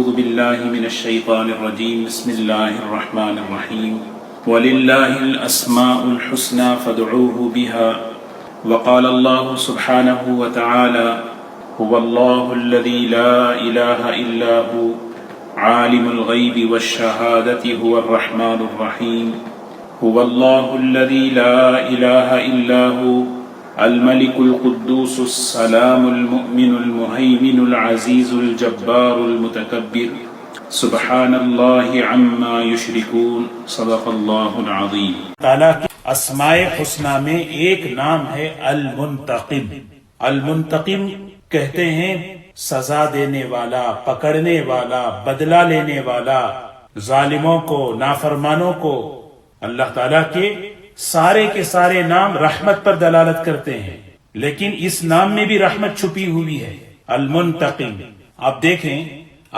أعوذ بالله من الشيطان الرجيم بسم الله الرحمن الرحيم ولله الأسماء الحسنى فادعوه بها وقال الله سبحانه وتعالى هو الله الذي لا إله إلا هو عالم الغيب والشهادة هو الرحمن الرحيم هو الله الذي لا إله إلا هو الملك القدوس السلام المؤمن المهيمن العزيز الجبار المتكبر سبحان الله عما يشركون صدق الله العظيم. تعالیٰ کے اسماء حسنہ میں ایک نام ہے المنتقم. المنتقم کہتے ہیں سزا دینے والا، پکڑنے والا، بدلہ لینے والا، ظالموں کو، نافرمانوں کو. اللہ تعالیٰ کے سارے کے سارے نام رحمت پر دلالت کرتے ہیں، لیکن اس نام میں بھی رحمت چھپی ہوئی ہے. المنتقم. آپ دیکھیں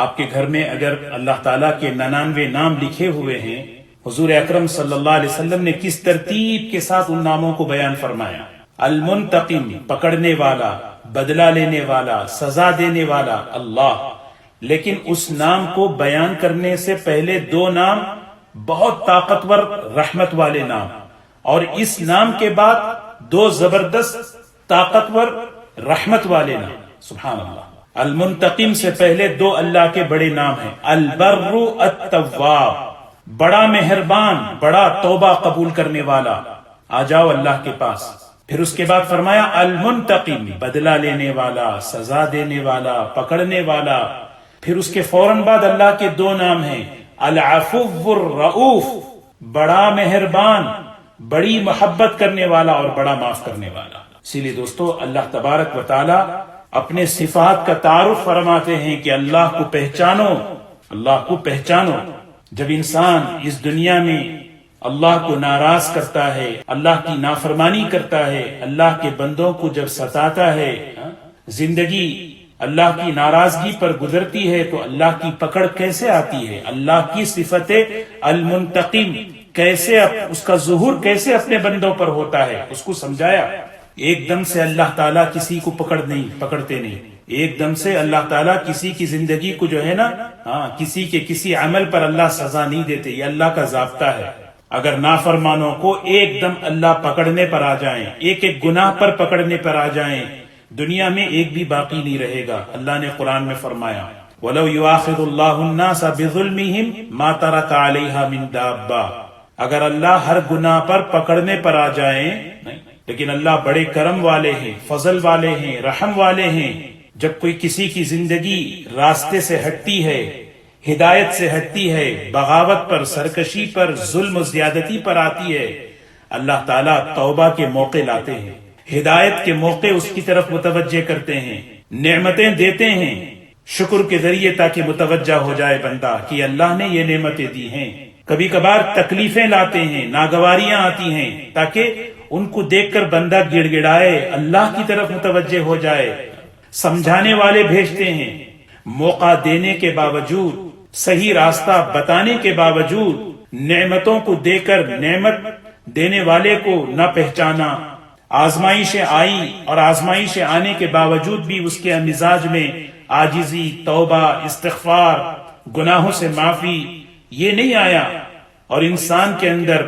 آپ کے گھر میں اگر اللہ تعالیٰ کے 99 نام لکھے ہوئے ہیں، حضور اکرم صلی اللہ علیہ وسلم نے کس ترتیب کے ساتھ ان ناموں کو بیان فرمایا. المنتقم پکڑنے والا، بدلہ لینے والا، سزا دینے والا اللہ. لیکن اس نام کو بیان کرنے سے پہلے دو نام بہت طاقتور رحمت والے نام، اور اس نام کے بعد دو زبردست طاقتور رحمت والے نام. سبحان اللہ. المنتقم سے پہلے دو اللہ کے بڑے نام ہیں. البر التواب، بڑا مہربان، بڑا توبہ قبول کرنے والا. آ جاؤ اللہ کے پاس. پھر اس کے بعد فرمایا المنتقم، بدلہ لینے والا، سزا دینے والا، پکڑنے والا. پھر اس کے فوراً بعد اللہ کے دو نام ہیں العفو الرؤوف، بڑا مہربان، بڑی محبت کرنے والا اور بڑا معاف کرنے والا. اسی لیے دوستو اللہ تبارک و تعالی اپنے صفات کا تعارف فرماتے ہیں کہ اللہ کو پہچانو، اللہ کو پہچانو. جب انسان اس دنیا میں اللہ کو ناراض کرتا ہے، اللہ کی نافرمانی کرتا ہے، اللہ کے بندوں کو جب ستاتا ہے، زندگی اللہ کی ناراضگی پر گزرتی ہے، تو اللہ کی پکڑ کیسے آتی ہے؟ اللہ کی صفت المنتقم کیسے، اس کا ظہور کیسے اپنے بندوں پر ہوتا ہے، اس کو سمجھایا. ایک دم سے اللہ تعالیٰ کسی کو پکڑتے نہیں. ایک دم سے اللہ تعالیٰ کسی کی زندگی کو جو ہے نا کسی کے کسی عمل پر اللہ سزا نہیں دیتے. یہ اللہ کا ضابطہ ہے. اگر نافرمانوں کو ایک دم اللہ پکڑنے پر آ جائیں، ایک ایک گناہ پر پکڑنے پر آ جائیں، دنیا میں ایک بھی باقی نہیں رہے گا. اللہ نے قرآن میں فرمایا وَلَوْ يُؤَاخِذُ اللَّهُ النَّاسَ بِظُلْمِهِمْ مَا تَرَكَ عَلَيْهَا مِن دَابَّةٍ. اگر اللہ ہر گناہ پر پکڑنے پر آ جائیں، لیکن اللہ بڑے کرم والے ہیں، فضل والے ہیں، رحم والے ہیں. جب کوئی کسی کی زندگی راستے سے ہٹتی ہے، ہدایت سے ہٹتی ہے، بغاوت پر، سرکشی پر، ظلم و زیادتی پر آتی ہے، اللہ تعالیٰ توبہ کے موقع لاتے ہیں، ہدایت کے موقع اس کی طرف متوجہ کرتے ہیں، نعمتیں دیتے ہیں شکر کے ذریعے تاکہ متوجہ ہو جائے بندہ کہ اللہ نے یہ نعمتیں دی ہیں. کبھی کبھار تکلیفیں لاتے ہیں، ناگواریاں آتی ہیں، تاکہ ان کو دیکھ کر بندہ گڑ گڑائے، اللہ کی طرف متوجہ ہو جائے. سمجھانے والے بھیجتے ہیں. موقع دینے کے باوجود، صحیح راستہ بتانے کے باوجود، نعمتوں کو دے کر نعمت دینے والے کو نہ پہچانا. آزمائشیں آئی اور آزمائشیں آنے کے باوجود بھی اس کے مزاج میں عاجزی، توبہ، استغفار، گناہوں سے معافی یہ نہیں آیا. اور انسان کے اندر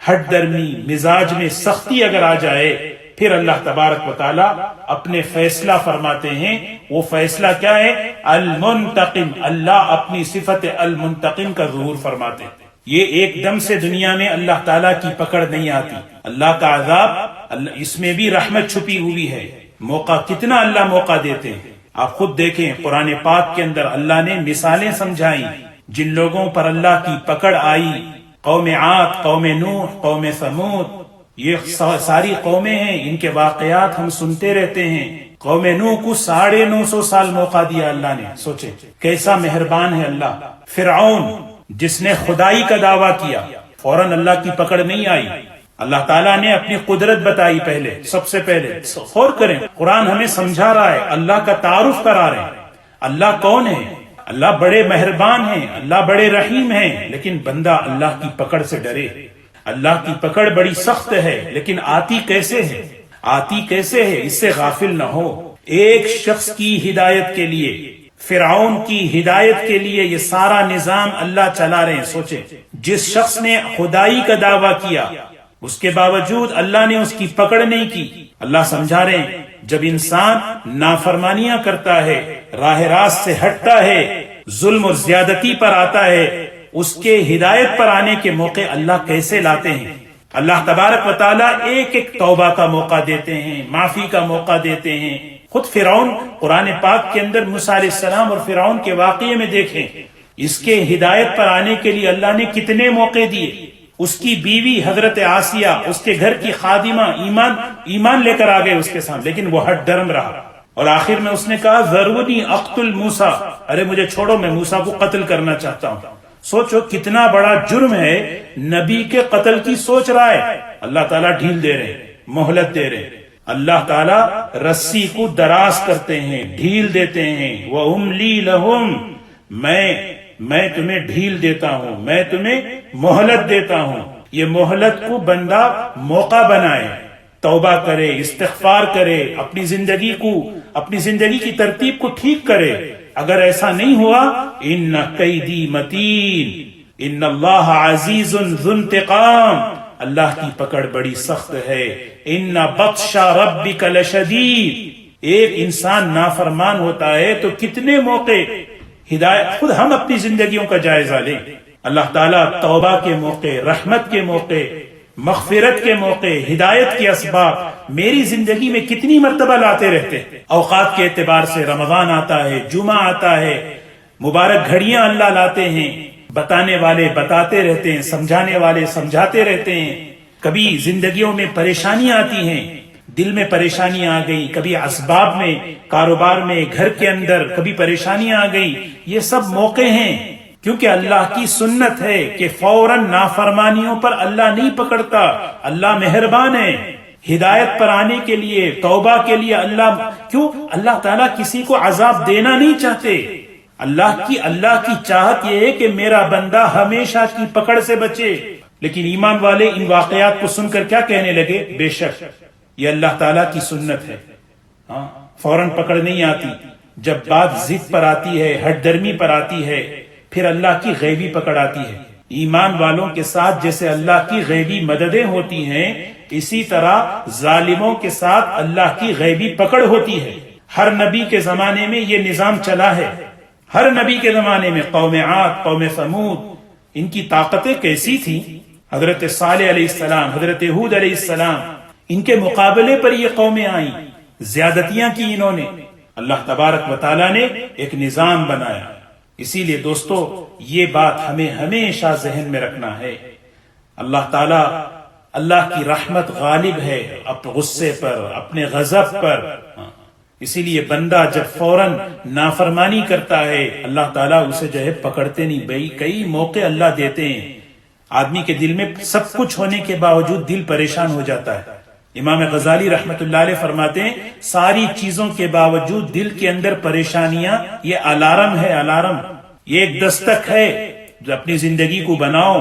ہٹ درمی، مزاج میں سختی اگر آ جائے، پھر اللہ تبارک و تعالی اپنے فیصلہ فرماتے ہیں. وہ فیصلہ کیا ہے؟ المنتقم. اللہ اپنی صفت المنتقم کا ظہور فرماتے ہیں. یہ ایک دم سے دنیا میں اللہ تعالیٰ کی پکڑ نہیں آتی. اللہ کا عذاب، اس میں بھی رحمت چھپی ہوئی ہے. موقع کتنا اللہ موقع دیتے ہیں. آپ خود دیکھیں قرآن پاک کے اندر اللہ نے مثالیں سمجھائیں جن لوگوں پر اللہ کی پکڑ آئی. قوم عاد، قوم نوح، قوم ثمود، یہ ساری قومیں ہیں. ان کے واقعات ہم سنتے رہتے ہیں. قوم نوح کو 950 سال موقع دیا اللہ نے. سوچیں کیسا مہربان ہے اللہ. فرعون جس نے خدائی کا دعویٰ کیا، فوراً اللہ کی پکڑ نہیں آئی. اللہ تعالیٰ نے اپنی قدرت بتائی پہلے، سب سے پہلے. غور کریں قرآن ہمیں سمجھا رہا ہے، اللہ کا تعارف کرا رہے ہیں. اللہ کون ہے؟ اللہ بڑے مہربان ہیں، اللہ بڑے رحیم ہیں. لیکن بندہ اللہ کی پکڑ سے ڈرے. اللہ کی پکڑ بڑی سخت ہے، لیکن آتی کیسے ہے؟ آتی کیسے ہے؟ اس سے غافل نہ ہو. ایک شخص کی ہدایت کے لیے فرعون کی ہدایت کے لیے یہ سارا نظام اللہ چلا رہے ہیں. سوچیں، جس شخص نے خدائی کا دعویٰ کیا اس کے باوجود اللہ نے اس کی پکڑ نہیں کی. اللہ سمجھا رہے ہیں جب انسان نافرمانیاں کرتا ہے، راہ راست سے ہٹتا ہے، ظلم اور زیادتی پر آتا ہے، اس کے ہدایت پر آنے کے موقع اللہ کیسے لاتے ہیں. اللہ تبارک و تعالیٰ ایک ایک توبہ کا موقع دیتے ہیں، معافی کا موقع دیتے ہیں. خود فرعون قرآن پاک کے اندر موسیٰ علیہ السلام اور فرعون کے واقعے میں دیکھیں، اس کے ہدایت پر آنے کے لیے اللہ نے کتنے موقع دیے. اس کی بیوی حضرت آسیہ، اس کے گھر کی خادمہ ایمان لے کر آ گئے اس کے سامنے، لیکن وہ ہٹ درم رہا، اور آخر میں اس نے کہا ذرونی اقتل موسیٰ، ارے مجھے چھوڑو، میں موسیٰ کو قتل کرنا چاہتا ہوں. سوچو کتنا بڑا جرم ہے، نبی کے قتل کی سوچ رہا ہے. اللہ تعالیٰ ڈھیل دے رہے ہیں، مہلت دے رہے ہیں. اللہ تعالیٰ رسی کو دراز کرتے ہیں، ڈھیل دیتے ہیں. وَأُمْلِي لَهُمْ، میں تمہیں ڈھیل دیتا ہوں، میں تمہیں مہلت دیتا ہوں. یہ مہلت کو بندہ موقع بنائے، توبہ کرے، استغفار کرے، اپنی زندگی کی ترتیب کو ٹھیک کرے. اگر ایسا نہیں ہوا، ان قیدی متین، ان اللہ عزیز ذو انتقام، اللہ کی پکڑ بڑی سخت ہے. ان بطش ربک لشدید. ایک انسان نافرمان ہوتا ہے تو کتنے موقع ہدایت. خود ہم اپنی زندگیوں کا جائزہ لیں. اللہ تعالیٰ توبہ کے موقع، رحمت کے موقع، مغفرت کے موقع، ہدایت کے اسباب میری زندگی میں کتنی مرتبہ لاتے رہتے ہیں. اوقات کے اعتبار سے رمضان آتا ہے، جمعہ آتا ہے، مبارک گھڑیاں اللہ لاتے ہیں. بتانے والے بتاتے رہتے ہیں، سمجھانے والے سمجھاتے رہتے ہیں. کبھی زندگیوں میں پریشانیاں آتی ہیں، دل میں پریشانیاں آ گئی، کبھی اسباب میں، کاروبار میں، گھر کے اندر کبھی پریشانیاں آ گئی. یہ سب موقع ہیں، کیونکہ اللہ کی سنت ہے کہ فوراً نافرمانیوں پر اللہ نہیں پکڑتا. اللہ مہربان ہے. ہدایت پر آنے کے لیے، توبہ کے لیے اللہ تعالیٰ کسی کو عذاب دینا نہیں چاہتے. اللہ کی چاہت یہ ہے کہ میرا بندہ ہمیشہ کی پکڑ سے بچے. لیکن ایمان والے ان واقعات کو سن کر کیا کہنے لگے؟ بے شک یہ اللہ تعالیٰ کی سنت ہے. فوراً پکڑ نہیں آتی. جب بات ضد پر آتی ہے، ہٹ درمی پر آتی ہے، پھر اللہ کی غیبی پکڑ آتی ہے. ایمان والوں کے ساتھ جیسے اللہ کی غیبی مددیں ہوتی ہیں، اسی طرح ظالموں کے ساتھ اللہ کی غیبی پکڑ ہوتی ہے. ہر نبی کے زمانے میں یہ نظام چلا ہے. ہر نبی کے زمانے میں قوم عاد، قوم ثمود، ان کی طاقتیں کیسی تھیں. حضرت صالح علیہ السلام، حضرت ہود علیہ السلام، ان کے مقابلے پر یہ قومیں آئیں، زیادتیاں کی انہوں نے. اللہ تبارک و تعالیٰ نے ایک نظام بنایا. اسی لیے دوستو یہ بات ہمیں ہمیشہ ذہن میں رکھنا ہے. اللہ تعالیٰ، اللہ کی رحمت غالب ہے اپنے غصے پر، اپنے غضب پر. اسی لیے بندہ جب فوراً نافرمانی کرتا ہے، اللہ تعالیٰ اسے جو ہے پکڑتے نہیں. بھائی کئی موقع اللہ دیتے ہیں. آدمی کے دل میں سب کچھ ہونے کے باوجود دل پریشان ہو جاتا ہے. امام غزالی رحمت اللہ علیہ فرماتے ہیں ساری چیزوں کے باوجود دل کے اندر پریشانیاں یہ الارم ہے، الارم، یہ ایک دستک ہے جو اپنی زندگی کو بناؤ.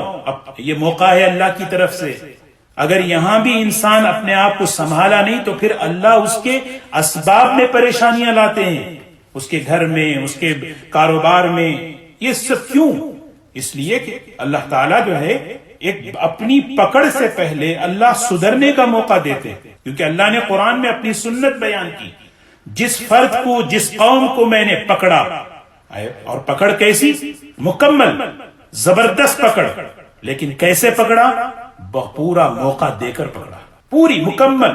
یہ موقع ہے اللہ کی طرف سے. اگر یہاں بھی انسان اپنے آپ کو سنبھالا نہیں تو پھر اللہ اس کے اسباب میں پریشانیاں لاتے ہیں، اس کے گھر میں، اس کے کاروبار میں. یہ سب کیوں؟ اس لیے کہ اللہ تعالیٰ جو ہے ایک اپنی پکڑ سے پہلے اللہ سدھرنے کا موقع دیتے، کیونکہ اللہ نے قرآن میں اپنی سنت بیان کی. جس فرد کو، جس قوم کو میں نے پکڑا، اور پکڑ کیسی؟ مکمل، زبردست پکڑ. لیکن کیسے پکڑا؟ پورا موقع دے کر پکڑا، پوری مکمل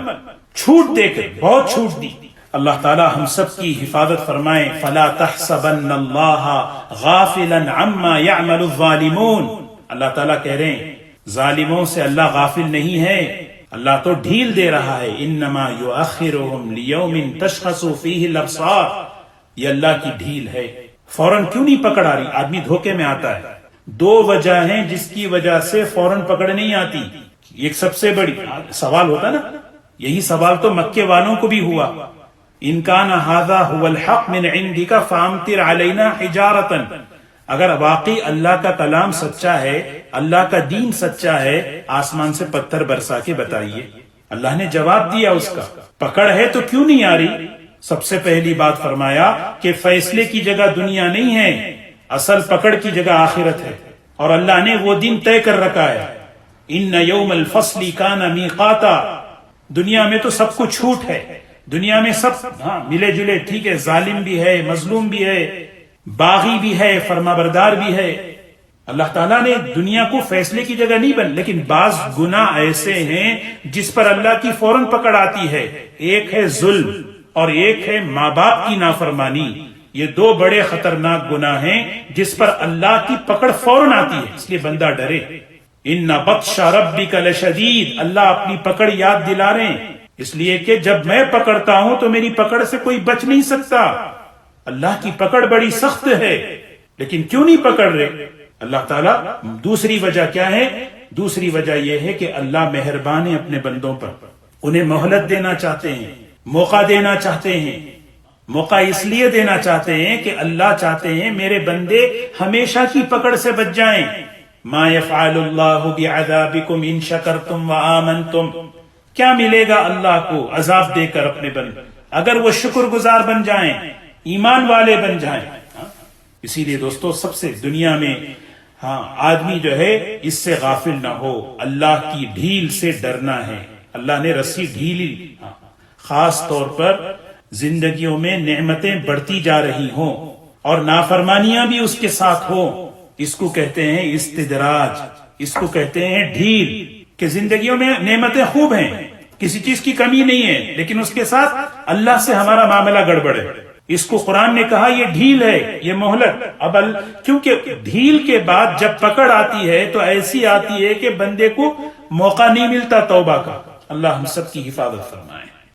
چھوٹ دے کر، بہت چھوٹ دی. اللہ تعالی ہم سب کی حفاظت فرمائے. فلا تحسبن اللہ غافلا عما يعمل الظالمون. اللہ تعالیٰ کہہ رہے ہیں ظالموں سے اللہ غافل نہیں ہے، اللہ تو ڈھیل دے رہا ہے. انما یؤخرهم لیوم تشخص فیہ الابصار. یہ اللہ کی ڈھیل ہے. فوراً کیوں نہیں پکڑ آ رہی؟ آدمی دھوکے میں آتا ہے. دو وجہ ہیں جس کی وجہ سے فوراً پکڑ نہیں آتی. ایک سب سے بڑی سوال ہوتا نا، یہی سوال تو مکے والوں کو بھی ہوا. ان کان ھذا ھو الحق من عندک فامطر علینا حجارۃ. اگر واقعی اللہ کا کلام سچا ہے، اللہ کا دین سچا ہے، آسمان سے پتھر برسا کے بتائیے. اللہ نے جواب دیا اس کا. پکڑ ہے تو کیوں نہیں آ رہی؟ سب سے پہلی بات فرمایا کہ فیصلے کی جگہ دنیا نہیں ہے، اصل پکڑ کی جگہ آخرت ہے، اور اللہ نے وہ دن طے کر رکھا ہے۔ ان یوم الفصل کان میقاتا، دنیا میں تو سب کچھ چھوٹ ہے، دنیا میں سب ملے جلے، ٹھیک ہے، ظالم بھی ہے، مظلوم بھی ہے، باغی بھی ہے، فرما بردار بھی ہے۔ اللہ تعالیٰ نے دنیا کو فیصلے کی جگہ نہیں بن، لیکن بعض گناہ ایسے ہیں جس پر اللہ کی فوراً پکڑ آتی ہے۔ ایک ہے ظلم اور ایک ہے ماں باپ کی نافرمانی۔ یہ دو بڑے خطرناک گناہ ہیں جس پر اللہ کی پکڑ فوراً آتی ہے، اس لیے بندہ ڈرے۔ ان بطش ربک لشدید، اللہ اپنی پکڑ یاد دلا رہے ہیں، اس لیے کہ جب میں پکڑتا ہوں تو میری پکڑ سے کوئی بچ نہیں سکتا۔ اللہ کی پکڑ بڑی سخت ہے، لیکن کیوں نہیں پکڑ رہے اللہ تعالیٰ؟ دوسری وجہ کیا ہے؟ دوسری وجہ یہ ہے کہ اللہ مہربان ہے اپنے بندوں پر، انہیں مہلت دینا چاہتے ہیں، موقع دینا چاہتے ہیں۔ موقع اس لیے دینا چاہتے ہیں کہ اللہ چاہتے ہیں میرے بندے ہمیشہ کی پکڑ سے بچ جائیں۔ ما یفعل اللہ بعذابکم ان شکرتم وآمنتم، کیا ملے گا اللہ کو عذاب دے کر اپنے بندے اگر وہ شکر گزار بن جائیں، ایمان والے بن جائیں۔ اسی لیے دوستو سب سے دنیا میں آدمی جو ہے اس سے غافل نہ ہو، اللہ کی ڈھیل سے ڈرنا ہے۔ اللہ نے رسی ڈھیلی، خاص طور پر زندگیوں میں نعمتیں بڑھتی جا رہی ہوں اور نافرمانیاں بھی اس کے ساتھ ہوں، اس کو کہتے ہیں استدراج، اس کو کہتے ہیں ڈھیل، کہ زندگیوں میں نعمتیں خوب ہیں، کسی چیز کی کمی نہیں ہے، لیکن اس کے ساتھ اللہ سے ہمارا معاملہ گڑبڑ ہے۔ اس کو قرآن نے کہا یہ ڈھیل ہے، یہ مہلت۔ اب کیونکہ ڈھیل کے بعد جب پکڑ آتی ہے تو ایسی آتی ہے کہ بندے کو موقع نہیں ملتا توبہ کا۔ اللہ ہم سب کی حفاظت فرمائے۔